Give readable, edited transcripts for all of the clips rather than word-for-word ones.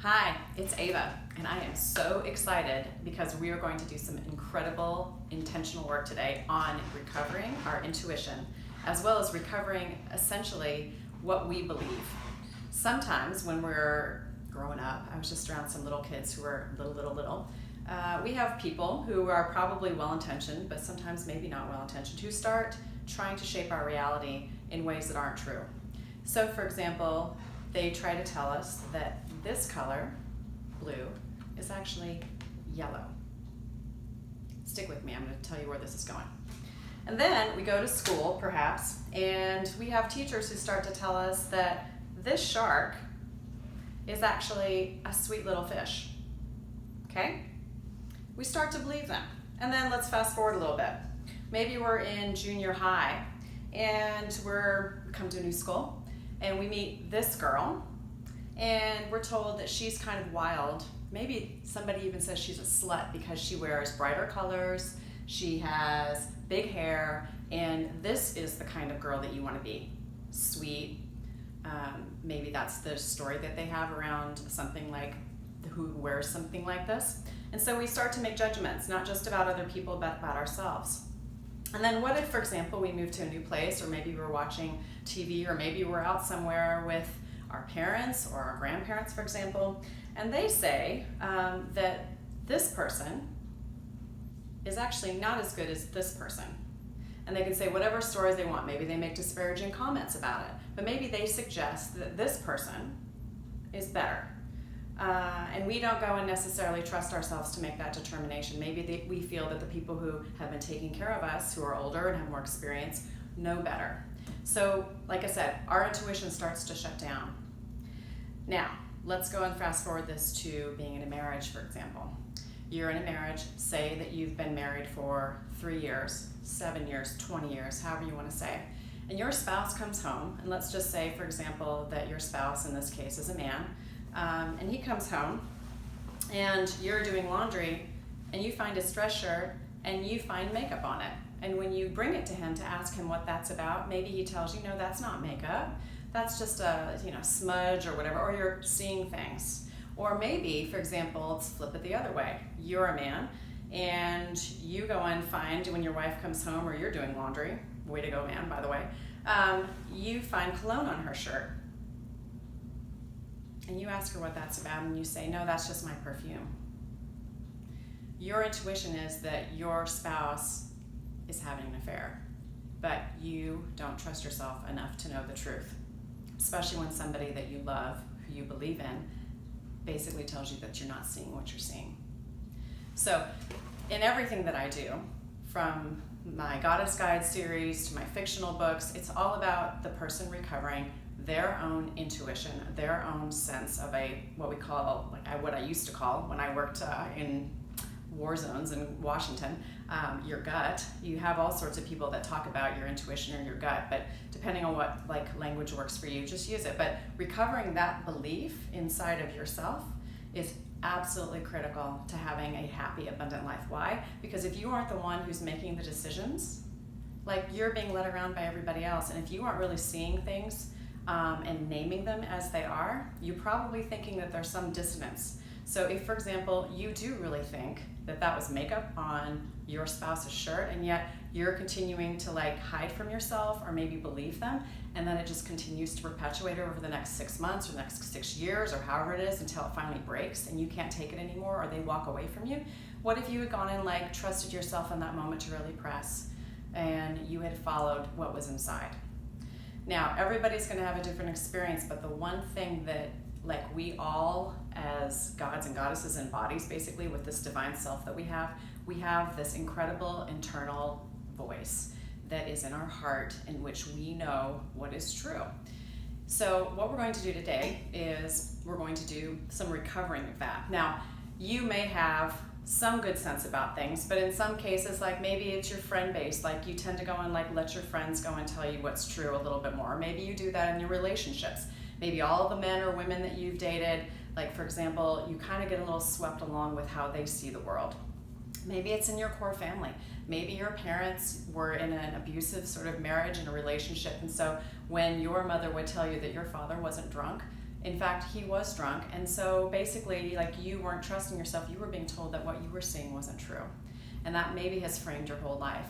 Hi, it's Ava, and I am so excited because we are going to do some incredible intentional work today on recovering our intuition, as well as recovering essentially what we believe. Sometimes when we're growing up, I was just around some little kids who were little. We have people who are probably well-intentioned, but sometimes maybe not well-intentioned, who start trying to shape our reality in ways that aren't true. So for example, they try to tell us that this color, blue, is actually yellow. Stick with me, I'm going to tell you where this is going. And then we go to school, perhaps, and we have teachers who start to tell us that this shark is actually a sweet little fish. Okay? We start to believe them. And then let's fast forward a little bit. Maybe we're in junior high and we're come to a new school and we meet this girl and we're told that she's kind of wild. Maybe somebody even says she's a slut because she wears brighter colors, she has big hair, and this is the kind of girl that you want to be. Sweet. Maybe that's the story that they have around something like who wears something like this. And so we start to make judgments, not just about other people, but about ourselves. And then what if, for example, we move to a new place, or maybe we're watching TV, or maybe we're out somewhere with our parents or our grandparents, for example, and they say that this person is actually not as good as this person. And they can say whatever stories they want. Maybe they make disparaging comments about it, but maybe they suggest that this person is better. And we don't go and necessarily trust ourselves to make that determination. Maybe we feel that the people who have been taking care of us, who are older and have more experience, know better. So, like I said, our intuition starts to shut down. Now, let's go and fast forward this to being in a marriage, for example. You're in a marriage, say that you've been married for 3 years, 7 years, 20 years, however you want to say. And your spouse comes home, and let's just say, for example, that your spouse, in this case, is a man, and he comes home, and you're doing laundry, and you find his dress shirt, and you find makeup on it. And when you bring it to him to ask him what that's about, maybe he tells you, no, that's not makeup. That's just a smudge or whatever, or you're seeing things. Or maybe, for example, let's flip it the other way. You're a man, and you go and find, when your wife comes home, or you're doing laundry, way to go, man, by the way, you find cologne on her shirt. And you ask her what that's about, and you say, no, that's just my perfume. Your intuition is that your spouse is having an affair, but you don't trust yourself enough to know the truth, especially when somebody that you love, who you believe in, basically tells you that you're not seeing what you're seeing. So in everything that I do, from my Goddess Guide series to my fictional books, it's all about the person recovering their own intuition, their own sense of what I used to call, when I worked in war zones in Washington, your gut. You have all sorts of people that talk about your intuition or your gut, but depending on what language works for you, just use it. But recovering that belief inside of yourself is absolutely critical to having a happy, abundant life. Why? Because if you aren't the one who's making the decisions, you're being led around by everybody else, and if you aren't really seeing things and naming them as they are, you're probably thinking that there's some dissonance. So if, for example, you do really think that that was makeup on your spouse's shirt, and yet you're continuing to hide from yourself or maybe believe them, and then it just continues to perpetuate over the next 6 months or the next 6 years or however it is until it finally breaks and you can't take it anymore or they walk away from you. What if you had gone and trusted yourself in that moment to really press and you had followed what was inside? Now, everybody's going to have a different experience, but the one thing that we all, as gods and goddesses and bodies, basically, with this divine self that we have this incredible internal voice that is in our heart, in which we know what is true. So what we're going to do today is we're going to do some recovering of that. Now, you may have some good sense about things, but in some cases, maybe it's your friend base, you tend to go and let your friends go and tell you what's true a little bit more. Maybe you do that in your relationships. Maybe all the men or women that you've dated, for example, you kind of get a little swept along with how they see the world. Maybe it's in your core family. Maybe your parents were in an abusive sort of marriage and a relationship, and so when your mother would tell you that your father wasn't drunk, In fact, he was drunk, and so basically, like, you weren't trusting yourself. You were being told that what you were seeing wasn't true, and that maybe has framed your whole life.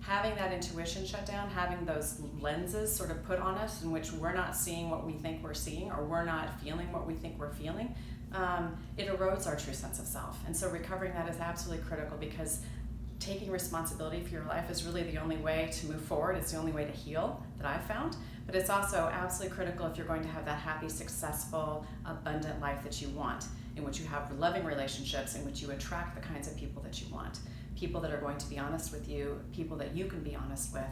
Having that intuition shut down, having those lenses sort of put on us in which we're not seeing what we think we're seeing, or we're not feeling what we think we're feeling, it erodes our true sense of self. And so recovering that is absolutely critical, because taking responsibility for your life is really the only way to move forward. It's the only way to heal that I've found. But it's also absolutely critical if you're going to have that happy, successful, abundant life that you want, in which you have loving relationships, in which you attract the kinds of people that you want. People that are going to be honest with you, people that you can be honest with,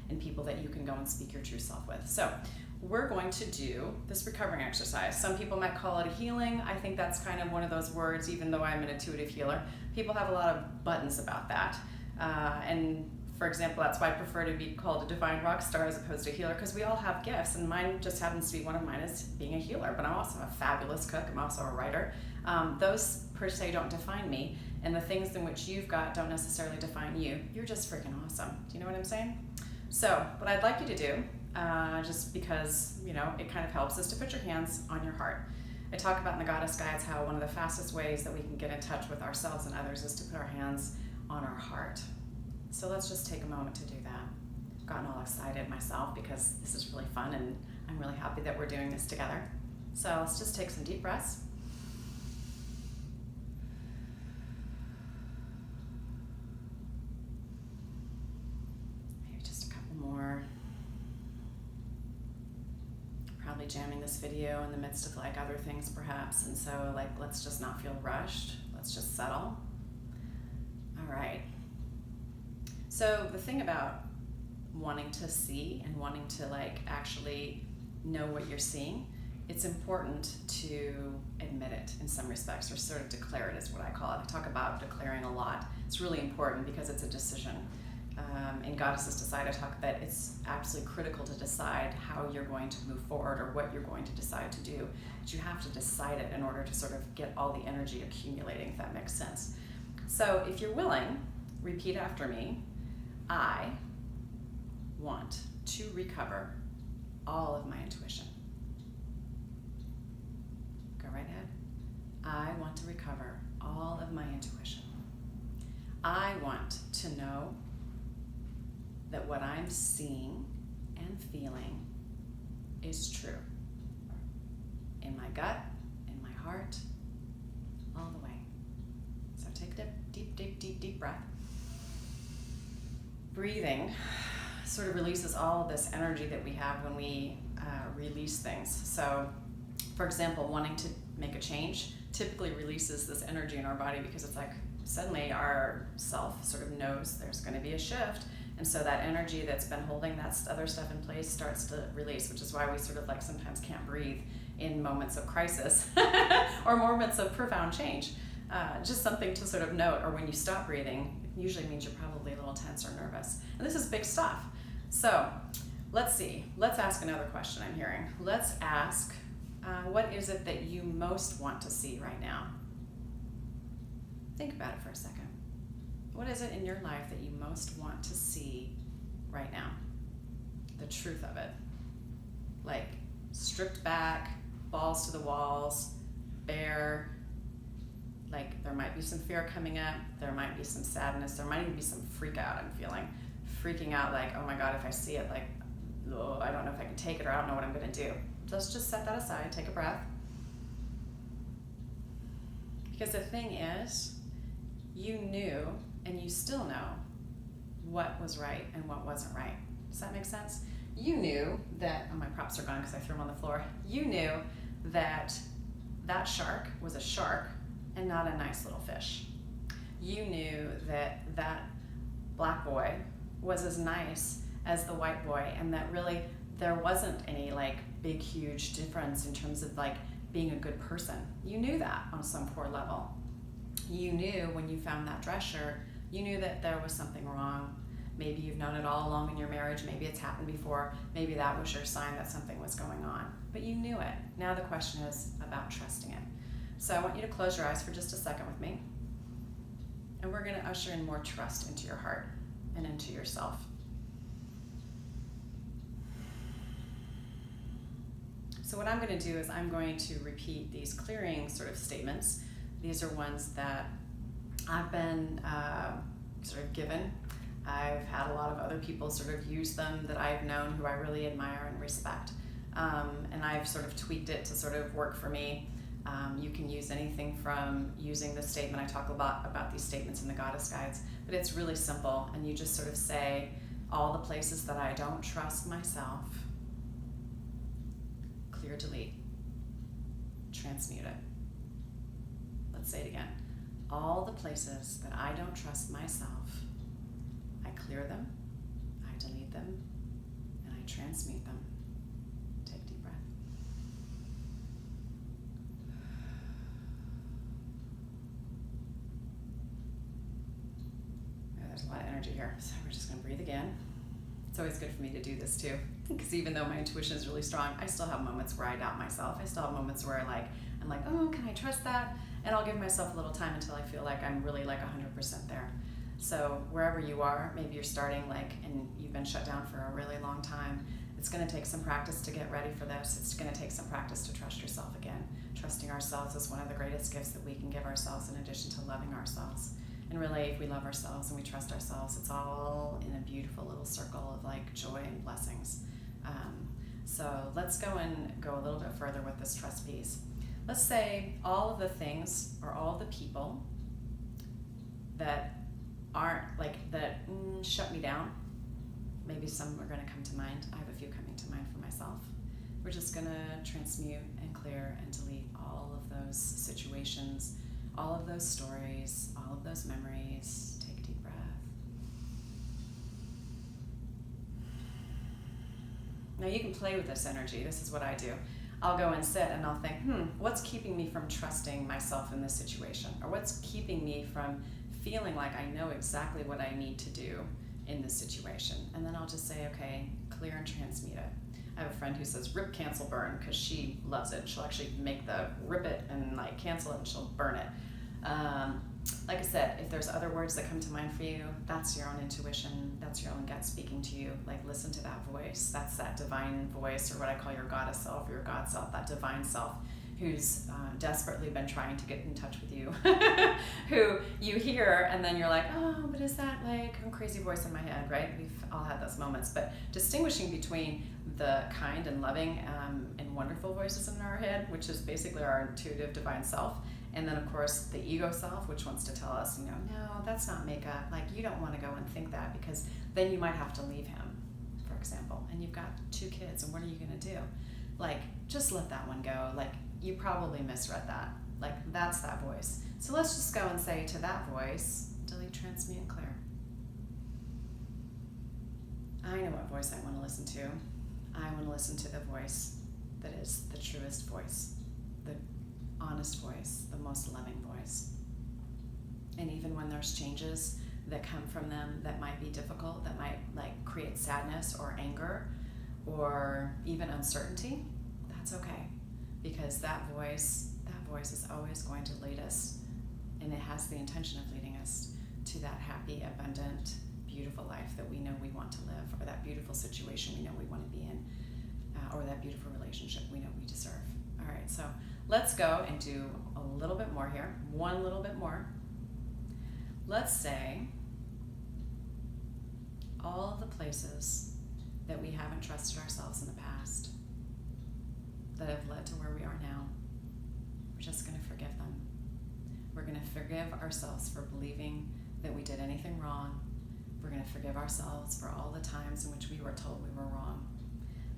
and people that you can go and speak your true self with. So we're going to do this recovering exercise. Some people might call it a healing. I think that's kind of one of those words, even though I'm an intuitive healer. People have a lot of buttons about that. And for example, that's why I prefer to be called a divine rock star as opposed to a healer, because we all have gifts, and mine just happens to be one of mine is being a healer, but I'm also a fabulous cook. I'm also a writer. Those per se don't define me, and the things in which you've got don't necessarily define you. You're just freaking awesome. Do you know what I'm saying? So what I'd like you to do, just because, you know, it kind of helps, is to put your hands on your heart. I talk about in the Goddess Guides how one of the fastest ways that we can get in touch with ourselves and others is to put our hands on our heart. So let's just take a moment to do that. I've gotten all excited myself because this is really fun, and I'm really happy that we're doing this together. So let's just take some deep breaths. Maybe just a couple more. Probably jamming this video in the midst of like other things perhaps, and so like let's just not feel rushed. Let's just settle. All right. So the thing about wanting to see and wanting to like actually know what you're seeing, it's important to admit it in some respects, or sort of declare it is what I call it. I talk about declaring a lot. It's really important because it's a decision. In Goddesses Decide, I talk that it's absolutely critical to decide how you're going to move forward or what you're going to decide to do. But you have to decide it in order to sort of get all the energy accumulating, if that makes sense. So if you're willing, repeat after me. I want to recover all of my intuition. Go right ahead. I want to recover all of my intuition. I want to know that what I'm seeing and feeling is true. In my gut, in my heart, all the way. So take a deep breath. Breathing sort of releases all of this energy that we have when we release things. So, for example, wanting to make a change typically releases this energy in our body, because it's like suddenly our self sort of knows there's going to be a shift, and so that energy that's been holding that other stuff in place starts to release, which is why we sort of like sometimes can't breathe in moments of crisis or moments of profound change. Just something to sort of note, or when you stop breathing, it usually means you're probably a little tense or nervous. And this is big stuff. So let's see. Let's ask another question I'm hearing. Let's ask, what is it that you most want to see right now? Think about it for a second. What is it in your life that you most want to see right now? The truth of it. Like stripped back, balls to the walls, bare. Like there might be some fear coming up, there might be some sadness, there might even be some freak out I'm feeling. Freaking out like, oh my God, if I see it, like, oh, I don't know if I can take it, or I don't know what I'm gonna do. Let's just set that aside, take a breath. Because the thing is, you knew, and you still know, what was right and what wasn't right. Does that make sense? You knew that, oh, my props are gone because I threw them on the floor. You knew that that shark was a shark and not a nice little fish. You knew that that black boy was as nice as the white boy, and that really there wasn't any like big huge difference in terms of like being a good person. You knew that on some core level. You knew when you found that dress shirt, you knew that there was something wrong. Maybe you've known it all along in your marriage, maybe it's happened before, maybe that was your sign that something was going on, but you knew it. Now the question is about trusting it. So I want you to close your eyes for just a second with me, and we're gonna usher in more trust into your heart and into yourself. So what I'm going to do is I'm going to repeat these clearing sort of statements. These are ones that I've been sort of given. I've had a lot of other people sort of use them that I've known who I really admire and respect. And I've sort of tweaked it to sort of work for me. You can use anything from using the statement. I talk a lot about these statements in the Goddess Guides, but it's really simple. And you just sort of say, all the places that I don't trust myself, clear, delete, transmute it. Let's say it again. All the places that I don't trust myself, I clear them, I delete them, and I transmute them. Take a deep breath. There's a lot of energy here, so we're just going to breathe again. It's always good for me to do this too, because even though my intuition is really strong, I still have moments where I doubt myself. I still have moments where I'm like, oh, can I trust that? And I'll give myself a little time until I feel like I'm really like 100% there. So wherever you are, maybe you're starting and you've been shut down for a really long time. It's going to take some practice to get ready for this. It's going to take some practice to trust yourself again. Trusting ourselves is one of the greatest gifts that we can give ourselves in addition to loving ourselves. And really, if we love ourselves and we trust ourselves, it's all in a beautiful little circle of like joy and blessings. So let's go a little bit further with this trust piece. Let's say all of the things or all the people that aren't that shut me down. Maybe some are going to come to mind. I have a few coming to mind for myself. We're just going to transmute and clear and delete all of those situations, all of those stories, all of those memories. Take a deep breath. Now you can play with this energy. This is what I do. I'll go and sit and I'll think, what's keeping me from trusting myself in this situation? Or what's keeping me from feeling like I know exactly what I need to do in this situation? And then I'll just say, okay, clear and transmute it. I have a friend who says rip, cancel, burn, because she loves it. She'll actually make the rip it and like cancel it and she'll burn it. Like I said, if there's other words that come to mind for you, that's your own intuition, that's your own gut speaking to you. Like listen to that voice. That's that divine voice, or what I call your goddess self or your God self, that divine self who's desperately been trying to get in touch with you, who you hear and then you're like, oh, but is that like a crazy voice in my head, right? We've all had those moments. But distinguishing between the kind and loving and wonderful voices in our head, which is basically our intuitive divine self, and then of course the ego self, which wants to tell us, no, that's not Mika. Like you don't want to go and think that, because then you might have to leave him, for example, and you've got 2 kids, and what are you going to do? Like, just let that one go. Like, you probably misread that. Like, that's that voice. So let's just go and say to that voice, delete, transmute, and clear. I know what voice I want to listen to. I want to listen to the voice that is the truest voice, the honest voice, the most loving voice. And even when there's changes that come from them that might be difficult, that might like create sadness or anger or even uncertainty, that's okay, because that voice is always going to lead us, and it has the intention of leading us to that happy, abundant, beautiful life that we know we want to live, or that beautiful situation we know we want to be in, or that beautiful relationship we know we deserve. All right, so let's go and do a little bit more here, one little bit more. Let's say all of the places that we haven't trusted ourselves in the past that have led to where we are now, we're just going to forgive them. We're going to forgive ourselves for believing that we did anything wrong. We're going to forgive ourselves for all the times in which we were told we were wrong.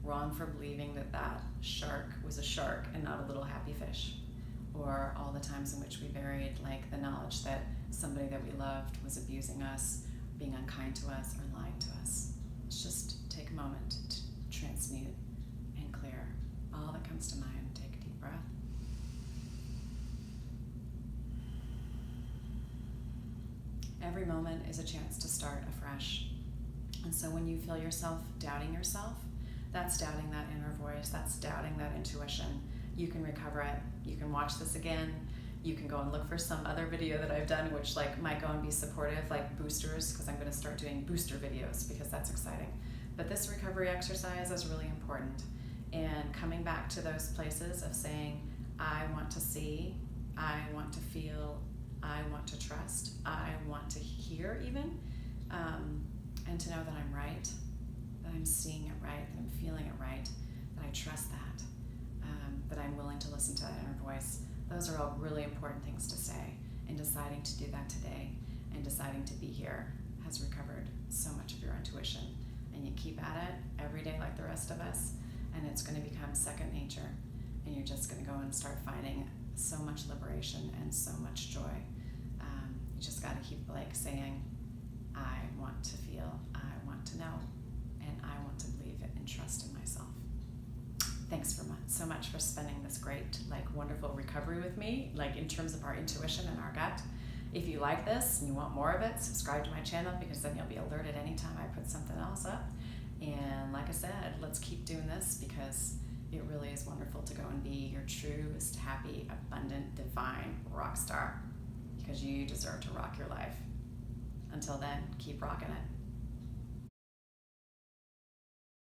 Wrong for believing that that shark was a shark and not a little happy fish. Or all the times in which we buried like the knowledge that somebody that we loved was abusing us, being unkind to us, or lying to us. Let's just take a moment to transmute and clear all that comes to mind. Take a deep breath. Every moment is a chance to start afresh. And so when you feel yourself doubting yourself, that's doubting that inner voice, that's doubting that intuition. You can recover it. You can watch this again. You can go and look for some other video that I've done, which like might go and be supportive, like boosters, because I'm going to start doing booster videos because that's exciting. But this recovery exercise is really important. and coming back to those places of saying, I want to see, I want to feel, I want to trust, I want to hear even, and to know that I'm right, that I'm seeing it right, that I'm feeling it right, that I trust that I'm willing to listen to that inner voice. Those are all really important things to say, and deciding to do that today and deciding to be here has recovered so much of your intuition. And you keep at it every day like the rest of us, and it's going to become second nature, and you're just going to go and start finding so much liberation and so much joy. You just got to keep saying, I want to feel, I want to know, and I want to believe it and trust in myself. Thanks so much for spending this great, wonderful recovery with me, in terms of our intuition and our gut. If you like this and you want more of it, subscribe to my channel, because then you'll be alerted anytime I put something else up. And like I said, let's keep doing this, because it really is wonderful to go and be your truest, happy, abundant, divine rock star, because you deserve to rock your life. Until then, keep rocking it.